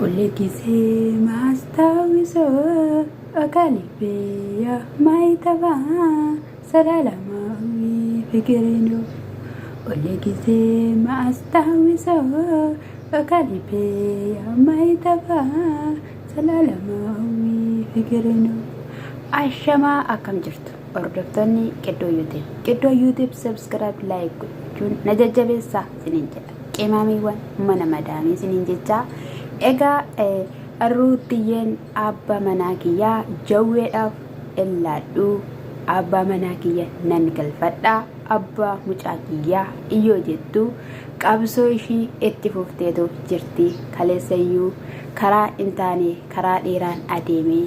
Ulegise mastawiso akalipeya maitava saralama fikirino. Ulegise mastawiso akalipeya maitava saralama fikirino. Ashama akkam jirtu hordoftoonni Qiddoo YouTube subscribe like gochuun na jajjabeessaa isiniin jedha. Qimaamiiwwan mana madaamii isiniin jechaa. Egaa arruutiyyeen abbaa manaa kiyyaa jawweedhaaf illaadhu abbaa manaa kiyya nan galfadhaa abbaa mucaa kiyyaa iyyoo jettu qabsoo ishii itti fufteetu jirti. Kaleessayyuu karaa intaane karaa dheeraan adeemee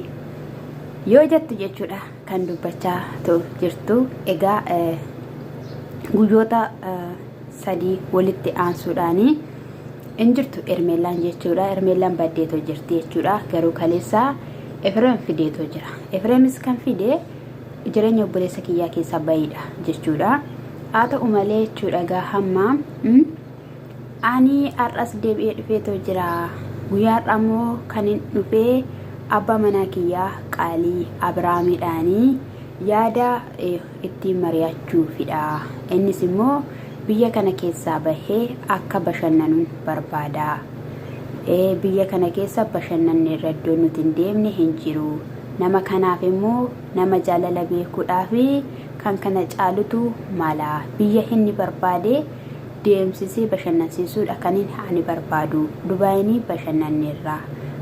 yoo jettu jechuudha kan dubbachaa jirtu. Egaa guyyoota sadii walitti aansuudhaanii injirtu Ermeelaan jechuudha. Ermeelaan baddeetoo jirti jechuudha. Garuu kaleessaa Efreem fideetoo jira. Efreemis kan fide jireenya obboleessa kiyyaa keessaa bayiidha jechuudha. Haa ta'u malee jechuudha gaa hamma ani har'as deebi'ee dhufeetoo jira. Guyyaa har'a immoo kan hin dhufee abbaa manaa kiyyaa qaalii Abiraamiidhaanii yaada ittiin mari'achuufidha. Innis immoo biyya kana keessaa bahee akka bashannanuun barbaada. Biyya kana keessa bashannanni irra iddoo nuti hin deemne hin jiru. Nama kanaaf immoo nama jaalala beekuudhaaf kan kana caalutu mala. Biyya inni barbaade deemsisee bashannansiisuudha kan ani barbaadu. Dubaayinii bashannanneerra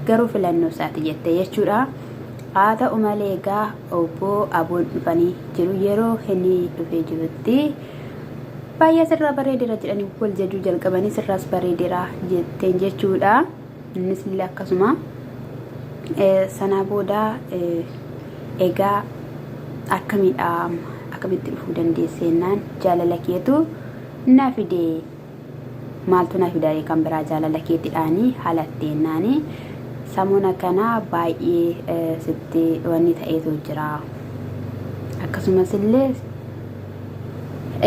garuu filannoo isaati jette jechuudha. Haa ta'u malee egaa obbo Aboon dhufanii jiru. Yeroo inni dhufee jirutti baay'ee sirraa bareedeera jedhanii wal jajuu jalqabanii sirraas bareedeera jetteen jechuudha. Innis illee akkasuma sanaa booda egaa akkamitti dhufuu dandeessennaan jaalala keetu na fide maaltu na fidee kan biraa jaalala keetidhaanii halatteennaan samuuna kana baay'ee sitti wanni ta'eetu jira. Akkasumas illee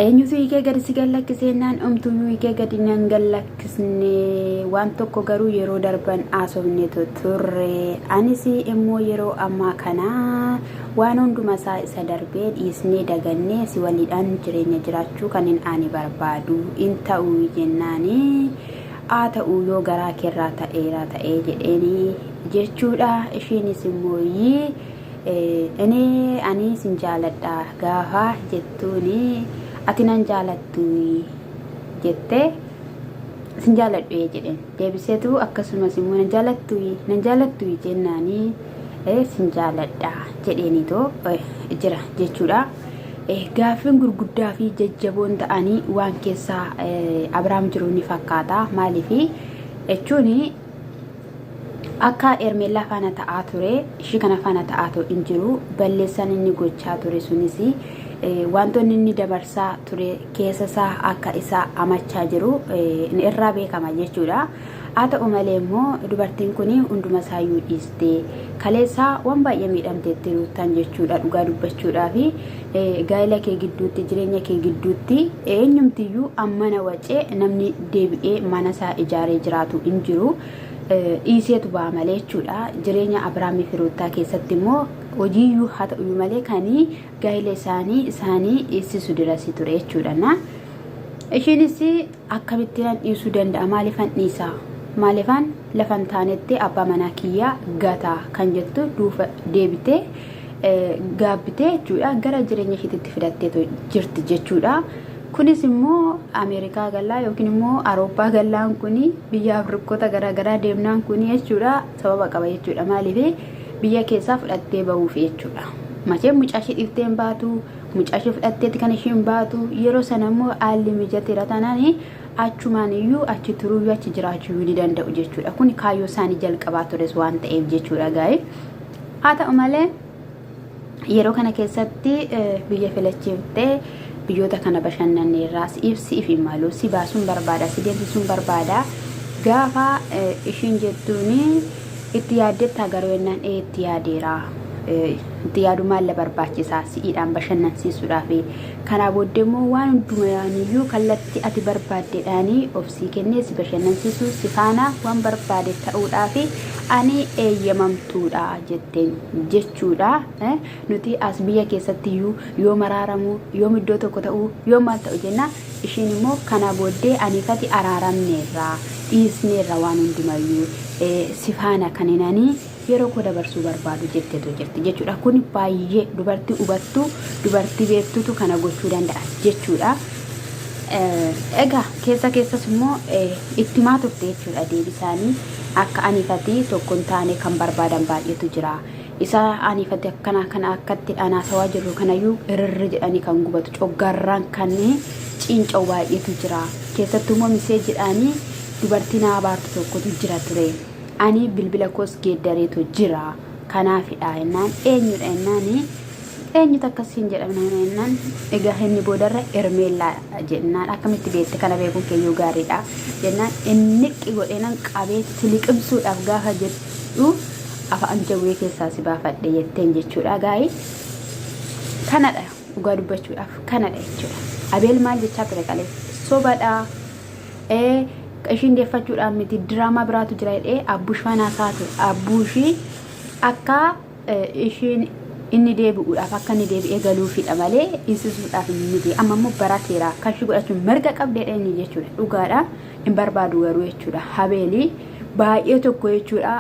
eenyutu hiikee gadi si gallakkisennaan omtuyyuu hiikee gadi nan gallakkisne waan tokko garuu yeroo darban haasofneetu turre. Anis immoo yeroo ammaa kana waan hunduma isaa isa darbee dhiisnee dagannee si waliidhaan jireenya jiraachuu kan hin ani barbaadu in ta'uu jennaani. Haa ta'uu yoo garaa keerraa ta'ee jedheeni jechuudha. Isheenis immoo ani sin jaaladha gaafa jettuuni ati nan jaalattu jettee sin jaaladhu jedheen deebiseetu akkasumas immoo nan jaalattu jennaanii sin jaaladha jedheeniitoo jira jechuudha. Gaaffiin gurguddaa fi jajjaboon ta'anii waan keessaa Abiraam jiru ni fakkaata. Maaliif jechuun akka Ermeellaa faana ta'aa ture ishii kana faana ta'aa hin jiru. Balleessaan inni gochaa ture sunis wantoonni inni dabarsaa ture keessa isaa akka isaa amachaa jiru irraa beekama jechuudha. Haa ta'u malee immoo dubartiin kun hunduma isaayyuu dhiistee kaleessaa waan baay'ee miidhamteetti ruutan jechuudha. Dhugaa dubbachuudhaa fi gaa'ela kee gidduutti jireenya kee gidduutti eenyumtiyyuu ammana wacee namni deebi'ee mana isaa ijaaree jiraatu hin jiru. Dhiiseetu ba'a malee jechuudha. Jireenya Abiraamii fi Ruutaa keessatti immoo hojiiyyuu haa ta'uyyuu malee kan gaa'ela isaanii dhiisisu dirasii ture jechuudha. Isheenis akkamittiin dhiisuu danda'a? Maaliifan dhiisaa? Maaliifan lafan taanetti abbaa manaa kiyyaa gataa kan jettu duufa deebitee gaabbitee jechuudha gara jireenya isheetti fidattee jirti jechuudha. Kunis immoo Ameerikaa gallaa yookiin immoo Awurooppaa gallaan kun biyya Afrikoota garaagaraa deemnaan kun jechuudha sababa qaba jechuudha. Maaliif biyya keessaa fudhattee bahuuf jechuudha. Machee mucaa ishee dhiiftee hin baatu, mucaa ishee fudhatteetti kan isheen baatu yeroo sana immoo haalli mijateera taanaan achumaan iyyuu achi turuyyuu achi jiraachuu ni danda'u jechuudha. Kun kaayyoo isaanii jalqabaa tures waan ta'eef jechuudha gaa'e. Haa ta'u malee yeroo kana keessatti biyya filachiiftee biyyoota kana bashannanneerraa siif imaaluu si baasuun barbaada si deemsisuun barbaada. Gaafa ishiin jettuun itti yaaddetti agaruu yennaan itti yaadeera itti yaadumaan la barbaachisaa si'iidhaan bashannansiisuudhaaf kanaa booddee immoo waan hundumaaniyyuu kallatti ati barbaaddeedhaanii ofsii kennee si bashannansiisuu si faana waan barbaade ta'uudhaaf ani eeyyamamtuudha jetteen jechuudha. Nuti as biyya keessattiyyuu yoo maraaramu yoo iddoo tokko ta'u yoo maal ta'u jenna ishiin immoo kanaa booddee aniifati araaramneerra dhiisneerra waan hundumayyuu si faana kaninanii yeroo koo dabarsuu barbaadu jetteetu jirti jechuudha. Kun baay'ee dubartii hubattu dubartii beektutu kana gochuu danda'a jechuudha. Egaa keessas immoo itti maa turte jechuudha deebisaanii akka aniifati tokko hin taane kan barbaadan baay'eetu jira. Isa aniifati akkana akkatti anaasawaa jirru kanayyuu irri jedhanii kan gubatu coggarraan kan ciinca'u baay'eetu jira. Keessattuu immoo miseejidhaanii dubartii naa baartu tokkotu jira ture. Ani bilbila koos geeddareetu jira kanaafidha jennaan eenyudha jennaani eenyutu akkasiin jedhamna jennaan egaa inni boodarra Ermeellaa jennaan akkamitti beekte kana beekuun keeyyuu gaariidha jennaan inni godheenan qabee liqimsuudhaaf gaafa jedhu afaan jawwee keessaa si baafadhe jetteen jechuudha. Gaa'ii kanadha dhugaa dubbachuudhaaf kanadha jechuudha. Abeel maal jechaa ture qalee sobadha ishiin deeffachuudhaan miti diraamaa biraatu jira jedhee abbuush faanaa isaatu abbuushii akka ishiin inni deebi'uudhaaf akka inni deebi'ee galuufidha malee isisuudhaaf miti. Amma immoo barateera kan shi godhachuun mirga qabdeedha inni jechuudha. Dhugaadha hin barbaadu garuu jechuudha. Habeelii baay'ee tokko jechuudha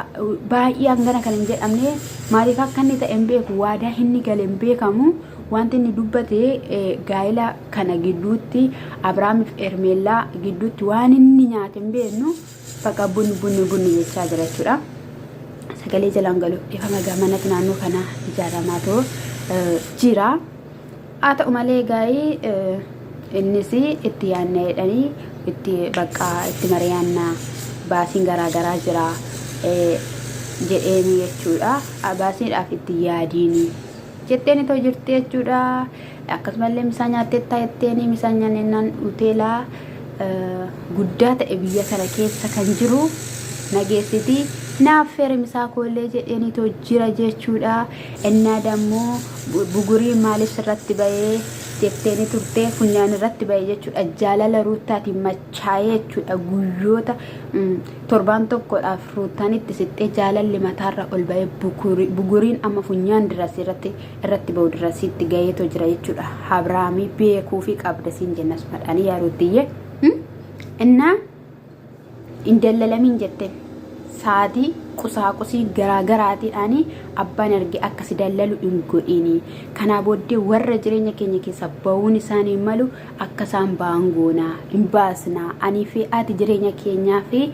baay'ee hangana kan hin jedhamne maaliif akka inni ta'e hin beeku waadaa inni gale hin beekamu. Wanti inni dubbate gaa'ela kana gidduutti Abrahaamiif Ermeellaa gidduutti waan inni nyaate hin beeknu bakka bunni jechaa jira jechuudha. Sagalee jalaan galu ifa manatti naannoo kana ijaaramaa jira. Haa ta'u malee gaa'ii innis itti yaadna jedhanii itti bakka itti mari'annaa baasiin garaagaraa jira jedheeni jechuudha. Baasiidhaaf itti yaadiini. Jetteen itoo jirti jechuudha. Akkasumallee misaa nyaattee taa'etteeni misaa nyaannaan hoteelaa guddaa ta'e biyya kana keessa kan jiru nageessiti naaf feere misaa koollee jedheen itoo jira jechuudha. Innaa dammoo bugurii maaliif sirratti bahee jetteeni turte funyaan irratti bahee jechuudha. Jaalala ruutaatiin machaa'ee jechuudha. Guyyoota torbaan tokkodhaaf ruutaan itti sittee jaalalli mataarra ol bahee buguriin amma funyaan dirasii irratti bahu dirasiitti gaheetoo jira jechuudha. Abrahaamii beekuu fi qabda siin jennas madhaanii yaaruuttiyye innaa hin dallalamiin jette saatii qusaaqusii garaagaraatiidhaanii abbaan arge akkasi dallalu hin godhini. Kanaa booddee warra jireenya keenya keessa ba'uun isaanii malu akka isaan ba'an goonaa hin baasnaa. Anii fi ati jireenya keenyaa fi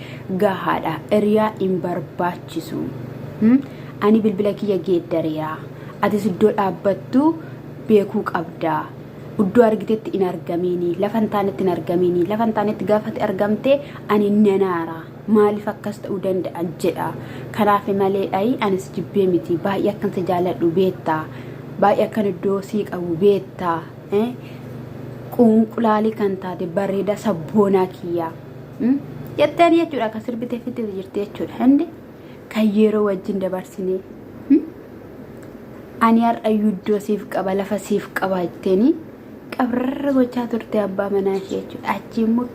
gahaadha. Hiriyaa hin barbaachisu. Ani bilbila kiyya geeddareera. Atis iddoo dhaabbattu beekuu qabda. Iddoo argitetti hin argamini. Lafa hin taanetti hin argamini. Lafa hin taanetti gaafa argamte ani nanaara. Maaliif akkas ta'uu danda'a jedha. Kanaaf malee anis jibbee miti baay'ee akkan si jaalladhu beektaa baay'ee akkan iddoo sii qabu beektaa qunqulaalii kan taate bareeda sabboonaa kiyyaa jetteen jechuudha. Akka sirbitee fittee jirti jechuudha. Hindi kan yeroo wajjin dabarsinee ani har'ayyuu iddoo siif qaba lafa siif qaba jetteeni qabrarra gochaa turte abbaa manaa ishee jechuudha. Achi immoo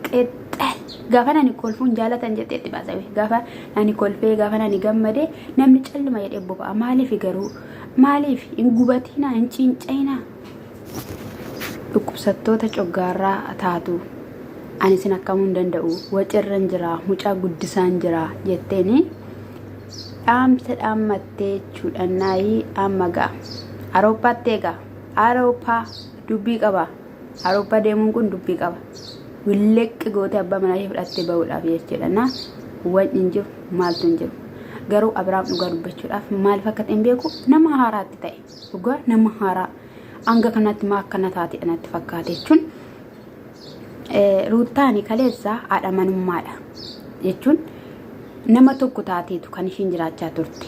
gaafa nani kolfuun jaalatan jetteetti baasawe gaafa nani kolfee gaafa nani gammade namni calluma jedhee boba'a. Maaliif garuu maaliif hin gubatinaa hin ciincayinaa dhukkubsattoota coggaarraa taatu ani sin akkamuu hin danda'u wacirran jira mucaa guddisaan jira jetteeni dhaamsa dhaammattee jechuudha. Naayii amma ga'a Awurooppaatti egaa Awurooppaa dubbii qaba. Awurooppaa deemuun kun dubbii qaba. Willeqqi goote abbaa manaa ishee fudhattee bahuudhaaf jechuudha. Wanni hin jiru maaltu hin jiru. Garuu Abrahaam dhugaa dubbachuudhaaf maaliif akka ta'e hin beeku nama haaraatti ta'e dhugaa nama haaraa hanga kanatti maa akkana taatedha natti fakkaate jechuun ruuttaani kaleessa haadha manummaadha jechuun nama tokko taateetu kan ishiin jiraachaa turte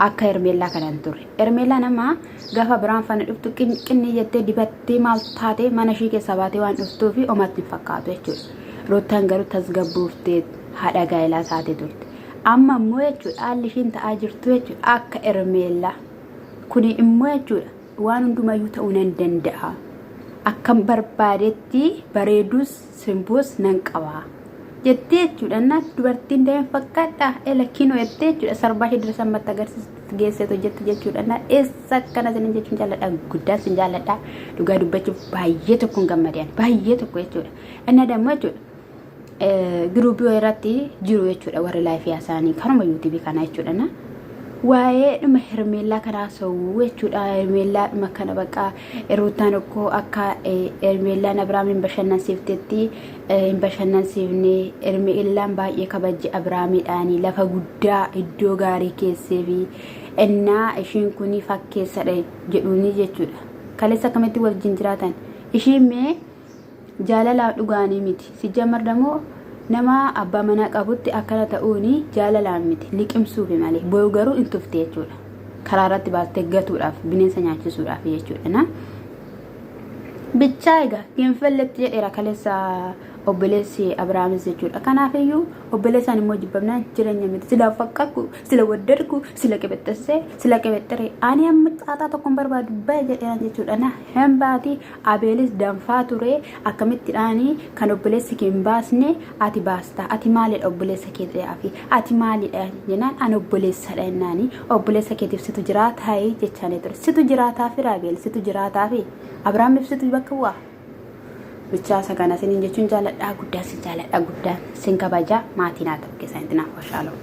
akka Ermeellaa kanan turre. Ermeellaa nama gaafa biraan fana dhuftu qinni jettee dibattee maal taate mana ishii keessa baatee waan dhuftuu fi omatti hin fakkaatu jechuudha. Ruuttaan garuu tasgabbuuftee haadha gaa'elaa taate turte. Amma immoo jechuudha haalli ishiin ta'aa jirtu jechuudha akka Ermeellaa kuni immoo jechuudha waan hundumayyuu ta'uu nan danda'a akkam barbaadetti bareedus simboos nan qaba jettee jechuudha na dubartiin deeman fakkaadha lakkiinoo jettee jechuudha sarbaa ishee dirsa matta agarsiistu geesseetu jette jechuudha na eessa akkana isin jechuun jaalladha guddaan sin jaalladha dhugaa dubbachuuf baay'ee tokkoon gammadeen baay'ee tokko jechuudha inni dammoo jechuudha giruubii irratti jiru jechuudha warri laayifii isaanii kanuma yuutiibii kana jechuudha na waa'ee dhuma hermeellaa kanaa sawuu jechuudha hermeellaa dhuma kana baqa ruutaan okkoo akka hermeellaan Abrahaamiin bashannansiiftetti hin bashannansiifne hermeellaan baay'ee kabajje Abrahaamiidhaanii lafa guddaa iddoo gaarii keessee fi innaa ishiin kuni fakkeessadha jedhuuni jechuudha kaleessa akkamitti wajjin jiraatan ishiin mee jaalala dhugaanii miti si jamardamoo nama abbaa manaa qabutti akkana ta'uuni jaalalaan miti liqimsuuf malee booyu garuu in tufte jechuudha karaa irratti baastee gatuudhaaf bineensa nyaachisuudhaaf jechuudha na bichaa egaa ginfalletti jedheera kaleessa obboleessi Abrahaamis jechuudha kanaafiyyuu obboleessaan immoo jibbamnaan jireenya miti sila fakkaku sila waddarku sila qebexxessee sila qebexxere ani amma xaaxaa tokkoon barbaadu baay'ee jedheera jechuudha na hembaati abeelis danfaa ture akkamitti dhaanii kan obboleessi kee hin baasne ati baasta ati maalidha obboleessa kee ta'aafi ati maalidha jennaan ani obboleessadha jennaani obboleessa keetiif situ jiraataa jechaanii ture situ jiraataa fi Abeel situ jiraataa fi Abrahaamiif situ bakka bu'aa bicha sagana sinin jechuun jaaladha guddaa sin jaaladha guddaa sin kabaja maatiin haa ta'u keessatti naaf washaaloo